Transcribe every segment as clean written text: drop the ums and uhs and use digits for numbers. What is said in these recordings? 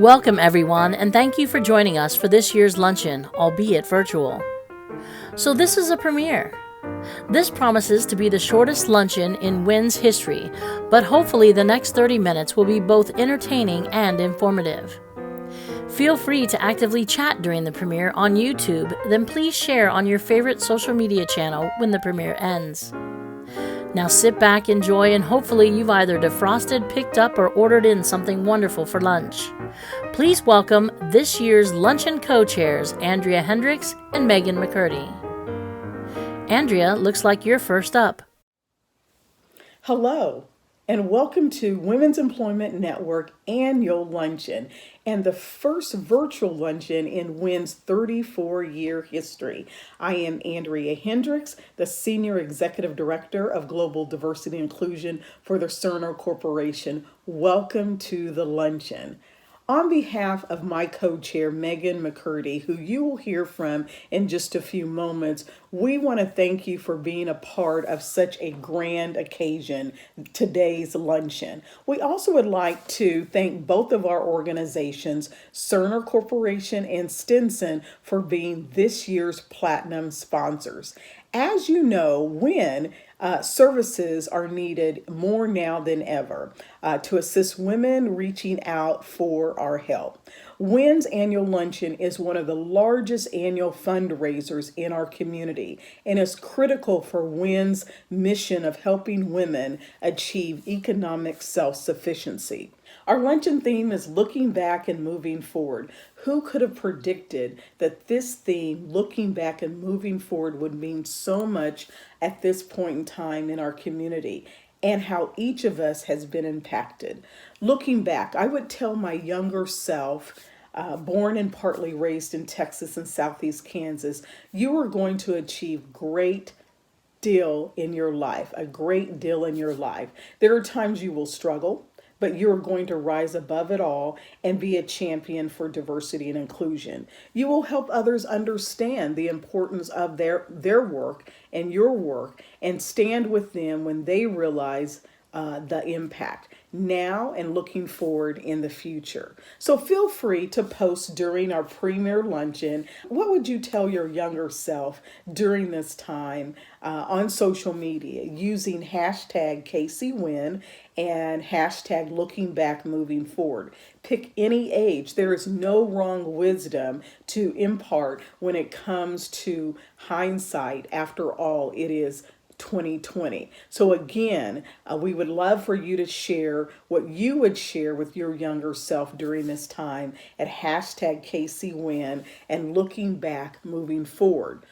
Welcome, everyone, and thank you for joining us for this year's luncheon, albeit virtual. So this is a premiere. This promises to be the shortest luncheon in WEN's history, but hopefully the next 30 minutes will be both entertaining and informative. Feel free to actively chat during the premiere on YouTube, then please share on your favorite social media channel when the premiere ends. Now sit back, enjoy, and hopefully you've either defrosted, picked up, or ordered in something wonderful for lunch. Please welcome this year's luncheon co-chairs, Andrea Hendricks and McCurdy. Andrea, looks like you're first up. Hello, and welcome to Women's Employment Network Annual Luncheon, and the first virtual luncheon in WEN's 34-year history. I am Andrea Hendricks, the Senior Executive Director of Global Diversity and Inclusion for the Cerner Corporation. Welcome to the luncheon. On behalf of my co-chair, McCurdy, who you will hear from in just a few moments, we want to thank you for being a part of such a grand occasion, today's luncheon. We also would like to thank both of our organizations, Cerner Corporation and Stinson, for being this year's platinum sponsors. As you know, WEN services are needed more now than ever to assist women reaching out for our help. WEN's Annual Luncheon is one of the largest annual fundraisers in our community and is critical for WEN's mission of helping women achieve economic self-sufficiency. Our luncheon theme is looking back and moving forward. Who could have predicted that this theme, looking back and moving forward, would mean so much at this point in time in our community and how each of us has been impacted? Looking back, I would tell my younger self, born and partly raised in Texas and Southeast Kansas, you are going to achieve great deal in your life, a great deal in your life. There are times you will struggle, but you're going to rise above it all and be a champion for diversity and inclusion. You will help others understand the importance of their work and your work and stand with them when they realize the impact now and looking forward in the future. So feel free to post during our premier luncheon. What would you tell your younger self during this time on social media using hashtag KCwen and hashtag looking back moving forward? Pick any age. There is no wrong wisdom to impart when it comes to hindsight. After all, it is 2020. So again, we would love for you to share what you would share with your younger self during this time at hashtag KCwen and looking back moving forward.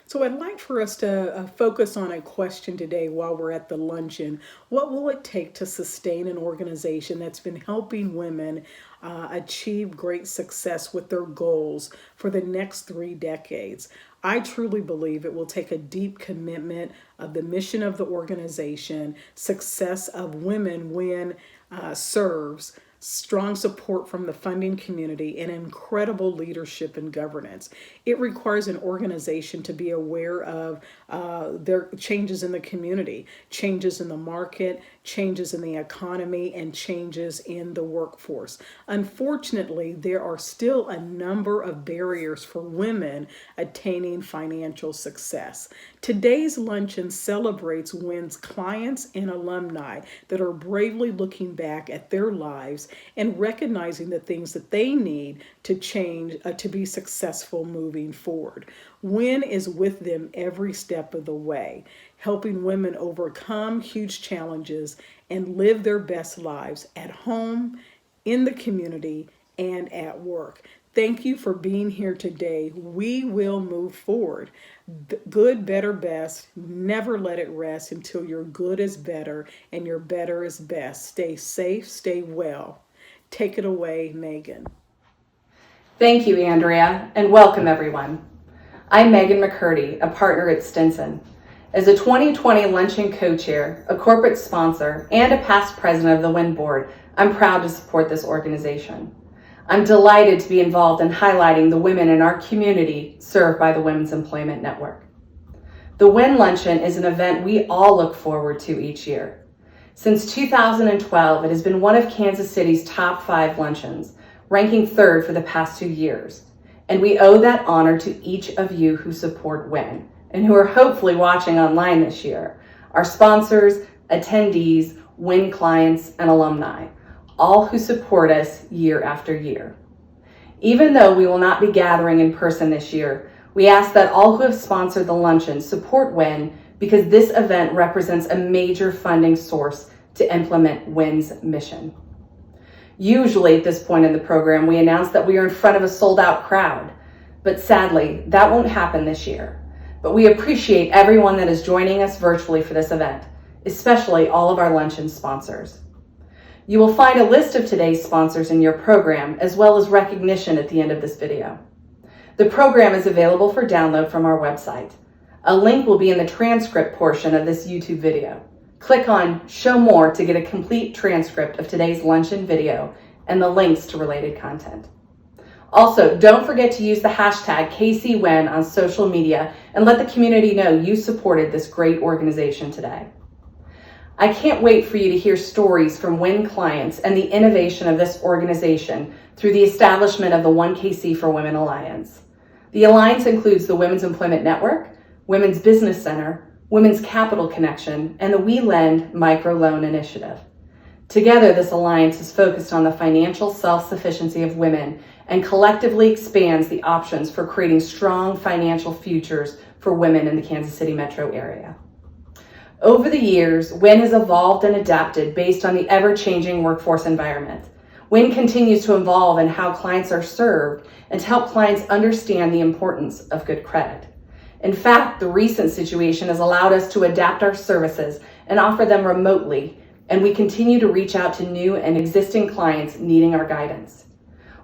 So I'd like for us to focus on a question today while we're at the luncheon. What will it take to sustain an organization that's been helping women achieve great success with their goals for the next 3 decades? I truly believe it will take a deep commitment of the mission of the organization, success of women WEN serves, strong support from the funding community, and incredible leadership and governance. It requires an organization to be aware of their changes in the community, changes in the market, changes in the economy, and changes in the workforce. Unfortunately, there are still a number of barriers for women attaining financial success. Today's luncheon celebrates WEN's clients and alumni that are bravely looking back at their lives and recognizing the things that they need to change to be successful moving forward. WEN is with them every step of the way, helping women overcome huge challenges and live their best lives at home, in the community, and at work. Thank you for being here today. We will move forward. Good, better, best. Never let it rest until your good is better and your better is best. Stay safe, stay well. Take it away, Megan. Thank you, Andrea, and welcome everyone. I'm McCurdy, a partner at Stinson. As a 2020 Luncheon co-chair, a corporate sponsor, and a past president of the WEN board, I'm proud to support this organization. I'm delighted to be involved in highlighting the women in our community served by the Women's Employment Network. The WEN Luncheon is an event we all look forward to each year. Since 2012, it has been one of Kansas City's top 5 luncheons, ranking third for the past 2 years. And we owe that honor to each of you who support WEN and who are hopefully watching online this year, our sponsors, attendees, WEN clients, and alumni, all who support us year after year. Even though we will not be gathering in person this year, we ask that all who have sponsored the luncheon support WEN because this event represents a major funding source to implement WEN's mission. Usually at this point in the program, we announce that we are in front of a sold-out crowd, but sadly, that won't happen this year. But we appreciate everyone that is joining us virtually for this event, especially all of our luncheon sponsors. You will find a list of today's sponsors in your program, as well as recognition at the end of this video. The program is available for download from our website. A link will be in the transcript portion of this YouTube video. Click on Show More to get a complete transcript of today's luncheon video and the links to related content. Also, don't forget to use the hashtag KCWEN on social media and let the community know you supported this great organization today. I can't wait for you to hear stories from WEN clients and the innovation of this organization through the establishment of the 1KC for Women Alliance. The Alliance includes the Women's Employment Network, Women's Business Center, Women's Capital Connection, and the We Lend Microloan Initiative. Together, this alliance is focused on the financial self-sufficiency of women and collectively expands the options for creating strong financial futures for women in the Kansas City metro area. Over the years, WEN has evolved and adapted based on the ever-changing workforce environment. WEN continues to evolve in how clients are served and to help clients understand the importance of good credit. In fact, the recent situation has allowed us to adapt our services and offer them remotely, and we continue to reach out to new and existing clients needing our guidance.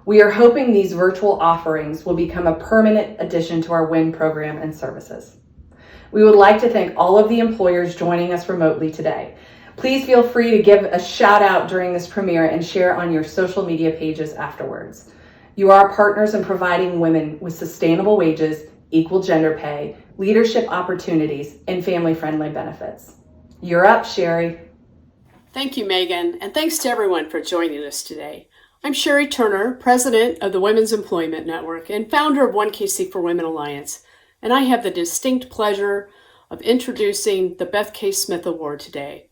We are hoping these virtual offerings will become a permanent addition to our WEN program and services. We would like to thank all of the employers joining us remotely today. Please feel free to give a shout out during this premiere and share on your social media pages afterwards. You are our partners in providing women with sustainable wages, equal gender pay, leadership opportunities, and family-friendly benefits. You're up, Sherry. Thank you, Megan, and thanks to everyone for joining us today. I'm Sherry Turner, president of the Women's Employment Network and founder of 1KC for Women Alliance, and I have the distinct pleasure of introducing the Beth K. Smith Award today.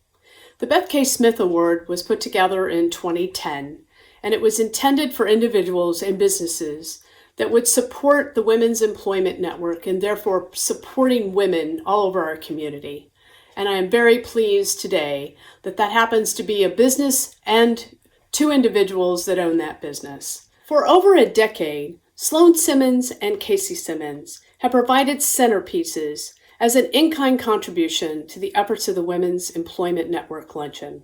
The Beth K. Smith Award was put together in 2010, and it was intended for individuals and businesses that would support the Women's Employment Network and therefore supporting women all over our community. And I am very pleased today that that happens to be a business and two individuals that own that business. For over a decade, Sloane Simmons and Casey Simmons have provided centerpieces as an in-kind contribution to the efforts of the Women's Employment Network Luncheon.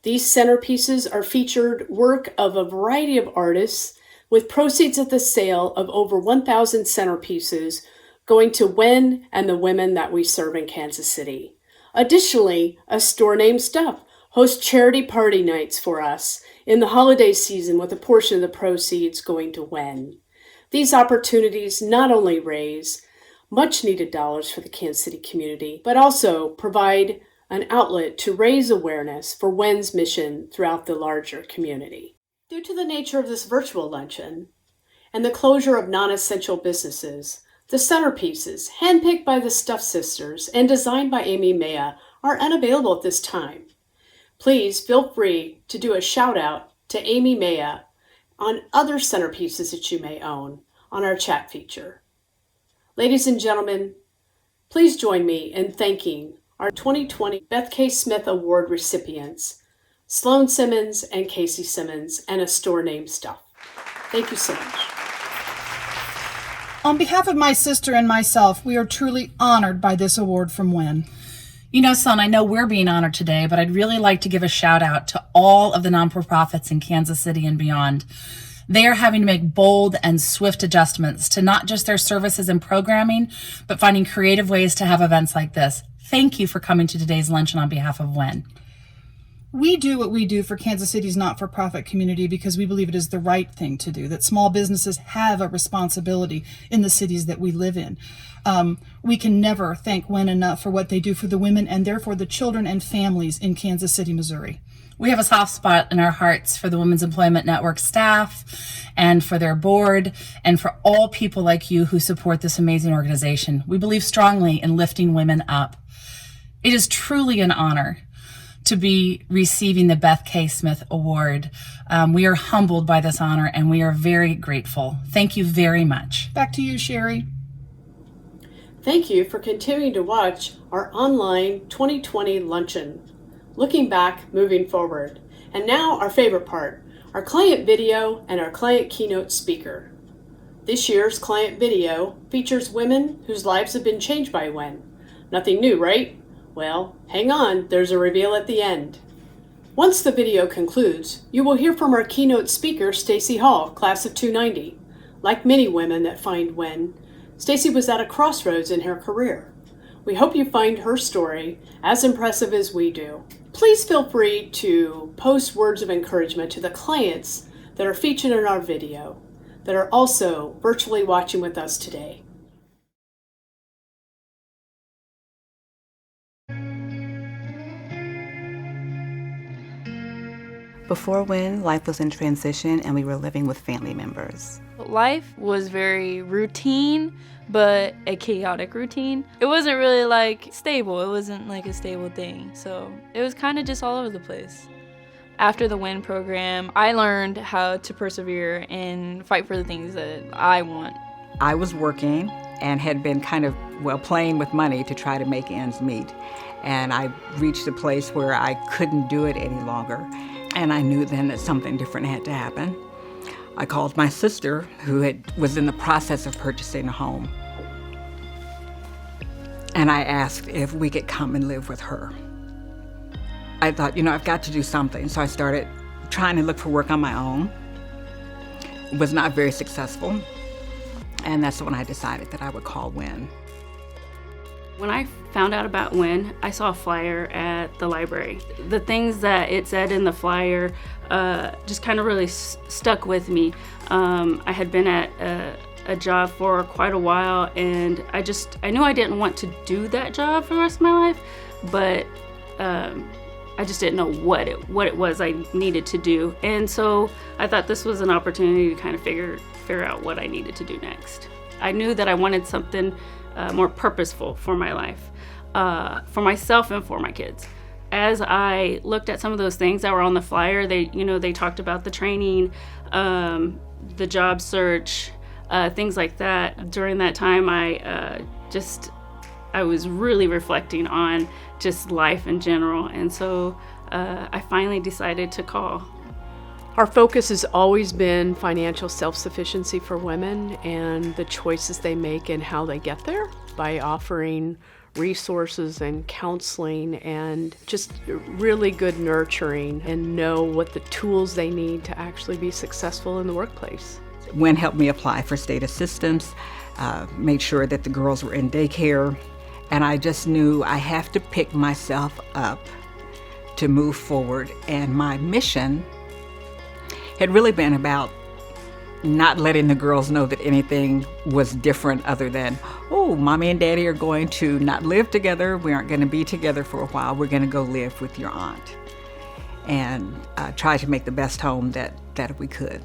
These centerpieces are featured work of a variety of artists, with proceeds of the sale of over 1,000 centerpieces going to WEN and the women that we serve in Kansas City. Additionally, a store named Stuff hosts charity party nights for us in the holiday season with a portion of the proceeds going to WEN. These opportunities not only raise much needed dollars for the Kansas City community, but also provide an outlet to raise awareness for WEN's mission throughout the larger community. Due to the nature of this virtual luncheon and the closure of non-essential businesses, the centerpieces, handpicked by the Stuff Sisters and designed by Amy Maya, are unavailable at this time. Please feel free to do a shout out to Amy Maya on other centerpieces that you may own on our chat feature. Ladies and gentlemen, please join me in thanking our 2020 Beth K. Smith Award recipients, Sloane Simmons and Casey Simmons, and a store named Stuff. Thank you so much. On behalf of my sister and myself, we are truly honored by this award from WEN. You know, Sloane, I know we're being honored today, but I'd really like to give a shout out to all of the non-for-profits in Kansas City and beyond. They are having to make bold and swift adjustments to not just their services and programming, but finding creative ways to have events like this. Thank you for coming to today's luncheon on behalf of WEN. We do what we do for Kansas City's not-for-profit community because we believe it is the right thing to do, that small businesses have a responsibility in the cities that we live in. We can never thank WEN enough for what they do for the women and therefore the children and families in Kansas City, Missouri. We have a soft spot in our hearts for the Women's Employment Network staff and for their board and for all people like you who support this amazing organization. We believe strongly in lifting women up. It is truly an honor to be receiving the Beth K. Smith Award. We are humbled by this honor and we are very grateful. Thank you very much. Back to you, Sherry. Thank you for continuing to watch our online 2020 luncheon. Looking back, moving forward. And now our favorite part, our client video and our client keynote speaker. This year's client video features women whose lives have been changed by WEN. Nothing new, right? Well, hang on, there's a reveal at the end. Once the video concludes, you will hear from our keynote speaker, Staci Hall, class of 290. Like many women that find WEN, Staci was at a crossroads in her career. We hope you find her story as impressive as we do. Please feel free to post words of encouragement to the clients that are featured in our video that are also virtually watching with us today. Before WEN, life was in transition and we were living with family members. Life was very routine, but a chaotic routine. It wasn't really like stable. It wasn't like a stable thing. So it was kind of just all over the place. After the WEN program, I learned how to persevere and fight for the things that I want. I was working and had been kind of, playing with money to try to make ends meet. And I reached a place where I couldn't do it any longer. And I knew then that something different had to happen. I called my sister, who was in the process of purchasing a home. And I asked if we could come and live with her. I thought, I've got to do something. So I started trying to look for work on my own. Was not very successful. And that's when I decided that I would call WEN. When I found out about WEN, I saw a flyer at the library. The things that it said in the flyer just kind of really stuck with me. I had been at a job for quite a while, and I knew I didn't want to do that job for the rest of my life, but I just didn't know what it was I needed to do. And so I thought this was an opportunity to kind of figure out what I needed to do next. I knew that I wanted something more purposeful for my life, for myself and for my kids. As I looked at some of those things that were on the flyer, they talked about the training, the job search, things like that. During that time, I was really reflecting on just life in general, and so I finally decided to call. Our focus has always been financial self-sufficiency for women and the choices they make and how they get there by offering resources and counseling and just really good nurturing and know what the tools they need to actually be successful in the workplace. WEN helped me apply for state assistance, made sure that the girls were in daycare, and I just knew I have to pick myself up to move forward. And my mission had really been about not letting the girls know that anything was different other than, oh, mommy and daddy are going to not live together. We aren't going to be together for a while. We're going to go live with your aunt and try to make the best home that we could.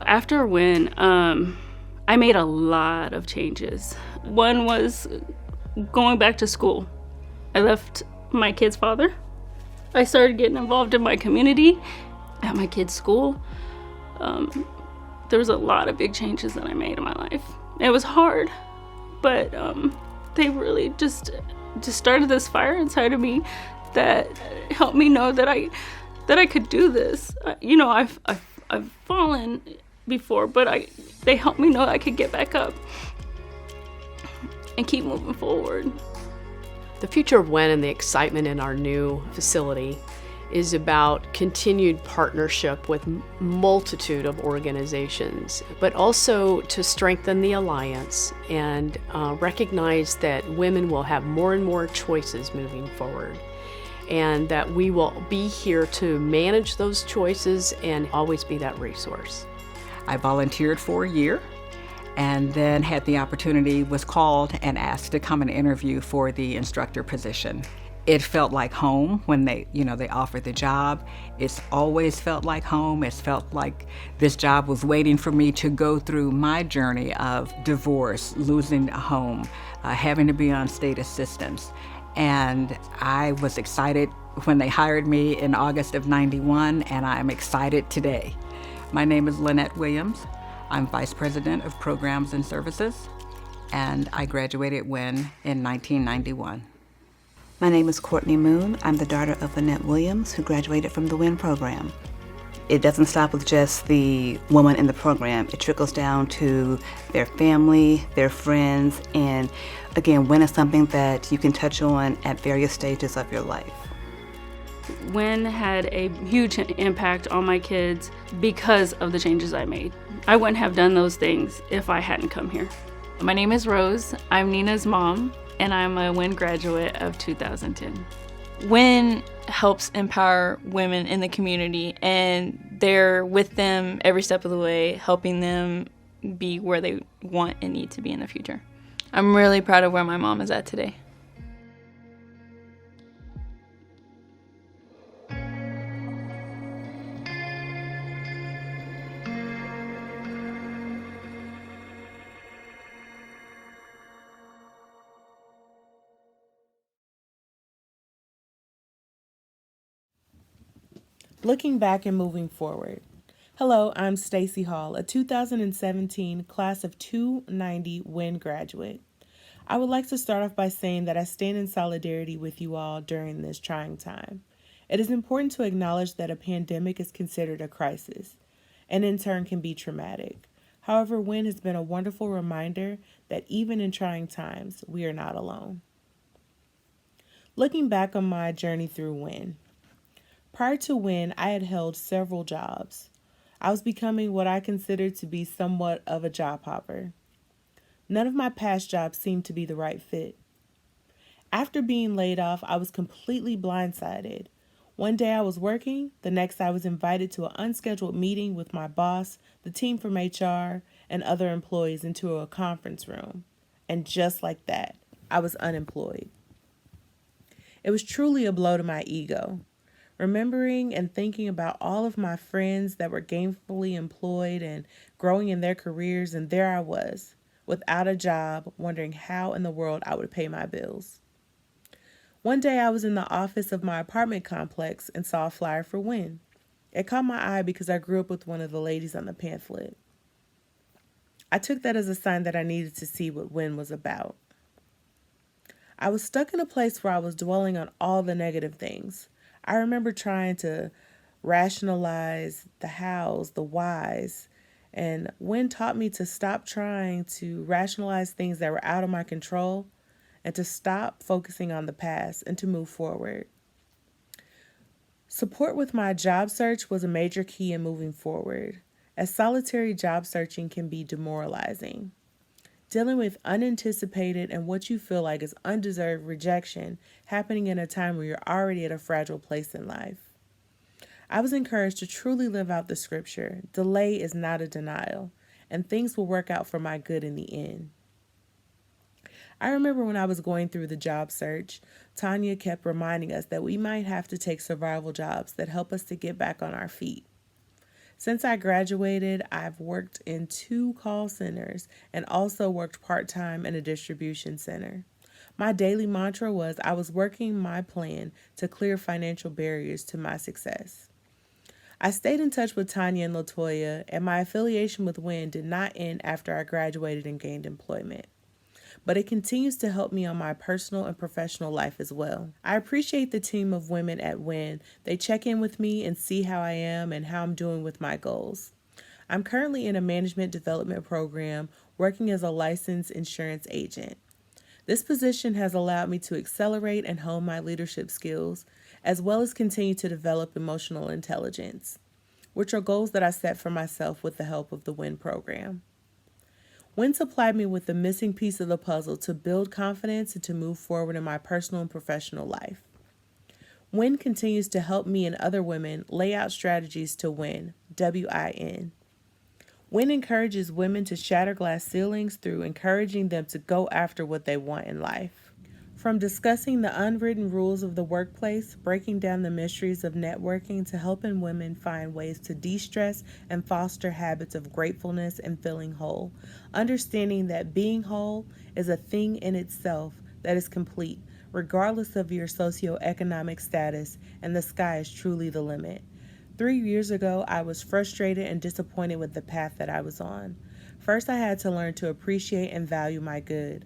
After WEN, I made a lot of changes. One was going back to school. I left my kid's father. I started getting involved in my community at my kid's school. There was a lot of big changes that I made in my life. It was hard, but they really just started this fire inside of me that helped me know that I could do this. I've fallen before, but they helped me know I could get back up and keep moving forward. The future of WEN and the excitement in our new facility is about continued partnership with multitude of organizations, but also to strengthen the alliance and recognize that women will have more and more choices moving forward, and that we will be here to manage those choices and always be that resource. I volunteered for a year and then had the opportunity, was called and asked to come and interview for the instructor position. It felt like home when they offered the job. It's always felt like home. It's felt like this job was waiting for me to go through my journey of divorce, losing a home, having to be on state assistance. And I was excited when they hired me in August of '91, and I'm excited today. My name is Lynnette Williams. I'm Vice President of Programs and Services, and I graduated WEN in 1991. My name is Courtney Moon. I'm the daughter of Lynnette Williams, who graduated from the WEN program. It doesn't stop with just the woman in the program. It trickles down to their family, their friends, and again, WEN is something that you can touch on at various stages of your life. WEN had a huge impact on my kids because of the changes I made. I wouldn't have done those things if I hadn't come here. My name is Rose. I'm Nina's mom, and I'm a WEN graduate of 2010. WEN helps empower women in the community, and they're with them every step of the way, helping them be where they want and need to be in the future. I'm really proud of where my mom is at today. Looking back and moving forward. Hello, I'm Staci Hall, a 2017 class of 290 WEN graduate. I would like to start off by saying that I stand in solidarity with you all during this trying time. It is important to acknowledge that a pandemic is considered a crisis, and in turn can be traumatic. However, WEN has been a wonderful reminder that even in trying times, we are not alone. Looking back on my journey through WEN. Prior to WEN, I had held several jobs. I was becoming what I considered to be somewhat of a job hopper. None of my past jobs seemed to be the right fit. After being laid off, I was completely blindsided. One day I was working, the next I was invited to an unscheduled meeting with my boss, the team from HR, and other employees into a conference room. And just like that, I was unemployed. It was truly a blow to my ego. Remembering and thinking about all of my friends that were gainfully employed and growing in their careers, and there I was, without a job, wondering how in the world I would pay my bills. One day I was in the office of my apartment complex and saw a flyer for WEN. It caught my eye because I grew up with one of the ladies on the pamphlet. I took that as a sign that I needed to see what WEN was about. I was stuck in a place where I was dwelling on all the negative things. I remember trying to rationalize the hows, the whys, and WEN taught me to stop trying to rationalize things that were out of my control and to stop focusing on the past and to move forward. Support with my job search was a major key in moving forward, as solitary job searching can be demoralizing. Dealing with unanticipated and what you feel like is undeserved rejection happening in a time where you're already at a fragile place in life. I was encouraged to truly live out the scripture, delay is not a denial, and things will work out for my good in the end. I remember when I was going through the job search, Tanya kept reminding us that we might have to take survival jobs that help us to get back on our feet. Since I graduated, I've worked in 2 call centers and also worked part-time in a distribution center. My daily mantra was I was working my plan to clear financial barriers to my success. I stayed in touch with Tanya and LaToya, and my affiliation with WEN did not end after I graduated and gained employment. But it continues to help me on my personal and professional life as well. I appreciate the team of women at WEN. They check in with me and see how I am and how I'm doing with my goals. I'm currently in a management development program working as a licensed insurance agent. This position has allowed me to accelerate and hone my leadership skills, as well as continue to develop emotional intelligence, which are goals that I set for myself with the help of the WEN program. WEN supplied me with the missing piece of the puzzle to build confidence and to move forward in my personal and professional life. WEN continues to help me and other women lay out strategies to win, W-I-N. WEN encourages women to shatter glass ceilings through encouraging them to go after what they want in life. From discussing the unwritten rules of the workplace, breaking down the mysteries of networking, to helping women find ways to de-stress and foster habits of gratefulness and feeling whole. Understanding that being whole is a thing in itself that is complete, regardless of your socioeconomic status, and the sky is truly the limit. 3 years ago, I was frustrated and disappointed with the path that I was on. First, I had to learn to appreciate and value my good.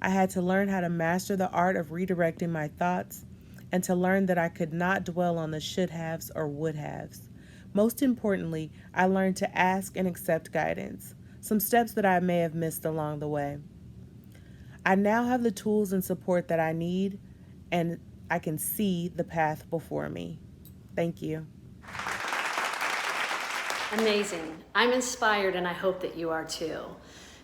I had to learn how to master the art of redirecting my thoughts, and to learn that I could not dwell on the should-haves or would-haves. Most importantly, I learned to ask and accept guidance, some steps that I may have missed along the way. I now have the tools and support that I need, and I can see the path before me. Thank you. Amazing. I'm inspired, and I hope that you are too.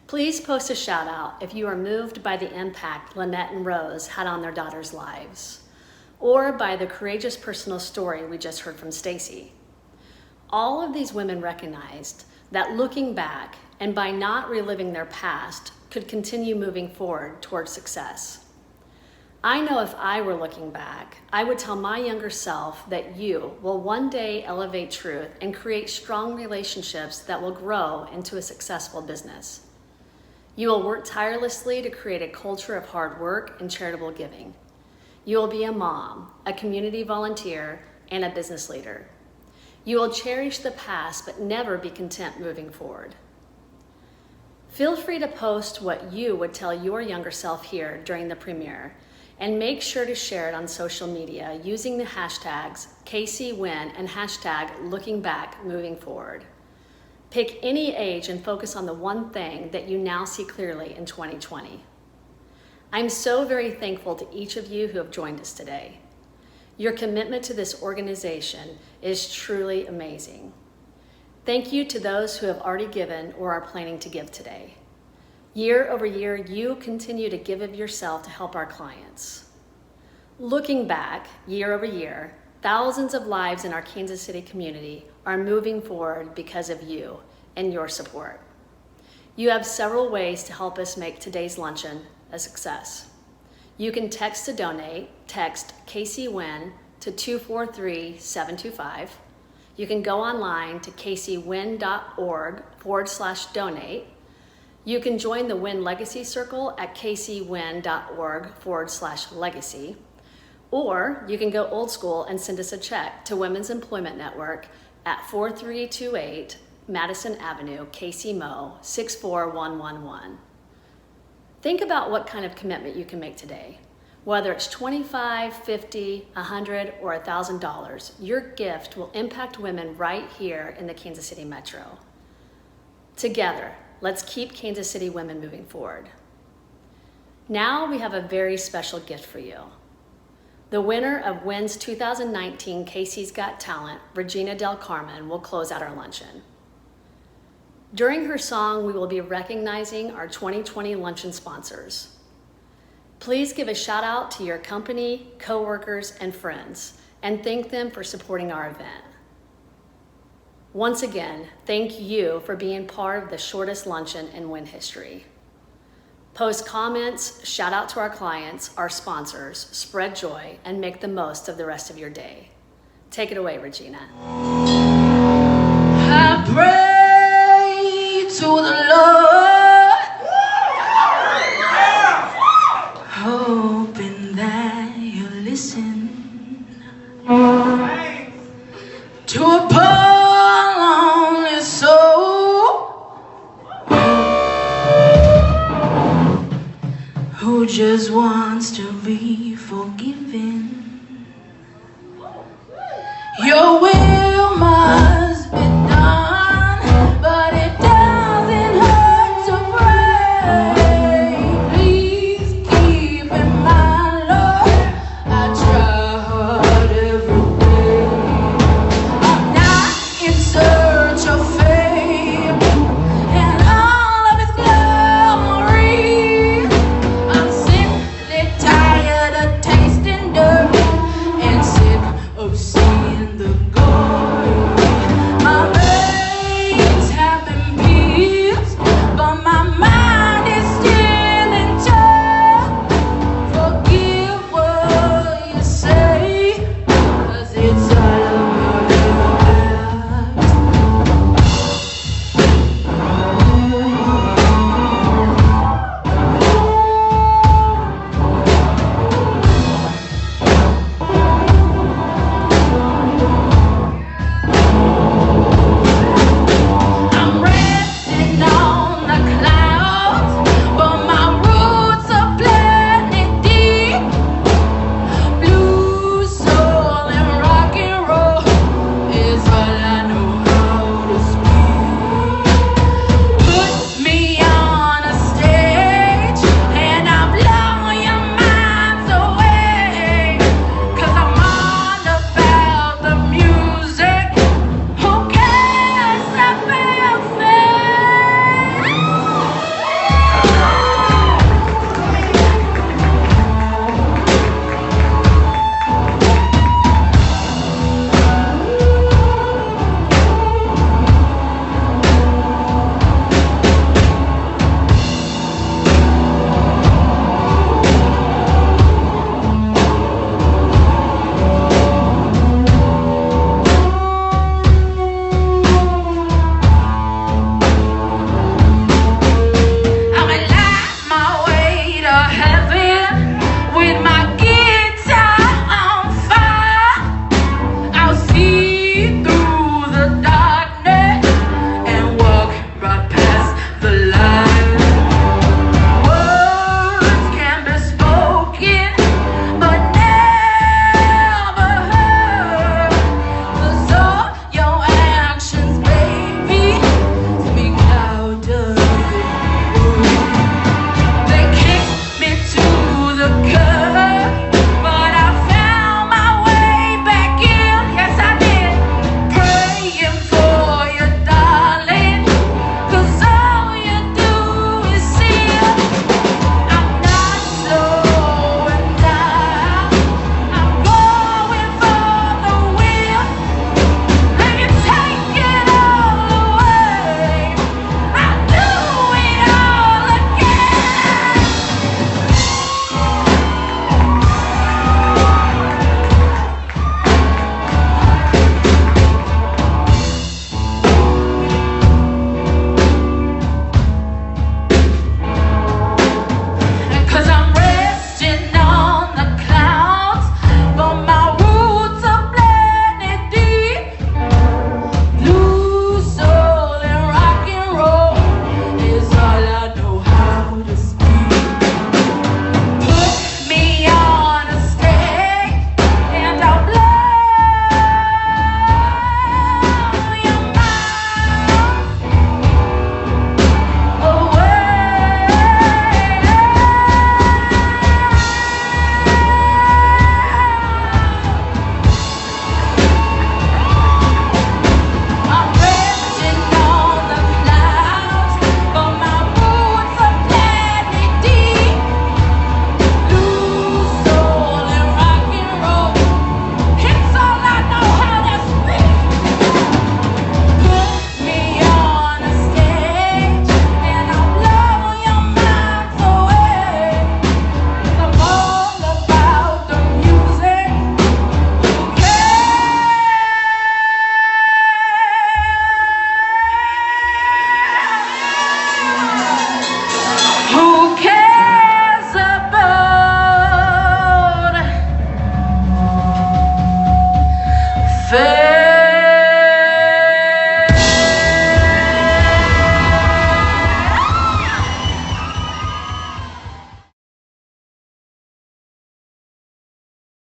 Please post a shout out if you are moved by the impact Lynnette and Rose had on their daughters' lives, or by the courageous personal story we just heard from Staci. All of these women recognized that looking back, and by not reliving their past, could continue moving forward towards success. I know if I were looking back, I would tell my younger self that you will one day elevate truth and create strong relationships that will grow into a successful business. You will work tirelessly to create a culture of hard work and charitable giving. You will be a mom, a community volunteer, and a business leader. You will cherish the past but never be content moving forward. Feel free to post what you would tell your younger self here during the premiere, and make sure to share it on social media using the hashtags KCWen and hashtag #LookingBackMovingForward. Pick any age and focus on the one thing that you now see clearly in 2020. I'm so very thankful to each of you who have joined us today. Your commitment to this organization is truly amazing. Thank you to those who have already given or are planning to give today. Year over year, you continue to give of yourself to help our clients. Looking back, year over year, thousands of lives in our Kansas City community are moving forward because of you and your support. You have several ways to help us make today's luncheon a success. You can text to donate, text KCWen to 243-725. You can go online to kcwen.org/donate. You can join the WEN Legacy Circle at kcwen.org/legacy. Or you can go old school and send us a check to Women's Employment Network at 4328 Madison Avenue, KCMO 64111. Think about what kind of commitment you can make today. Whether it's $25, $50, $100, or $1,000, your gift will impact women right here in the Kansas City Metro. Together, let's keep Kansas City women moving forward. Now we have a very special gift for you. The winner of WEN's 2019 Casey's Got Talent, Regina Del Carmen, will close out our luncheon. During her song, we will be recognizing our 2020 luncheon sponsors. Please give a shout out to your company, coworkers, and friends, and thank them for supporting our event. Once again, thank you for being part of the shortest luncheon in WEN history. Post comments, shout out to our clients, our sponsors, spread joy, and make the most of the rest of your day. Take it away, Regina. I pray to the Lord, hoping that you'll listen to a poor lonely soul who just wants to be forgiven. Your will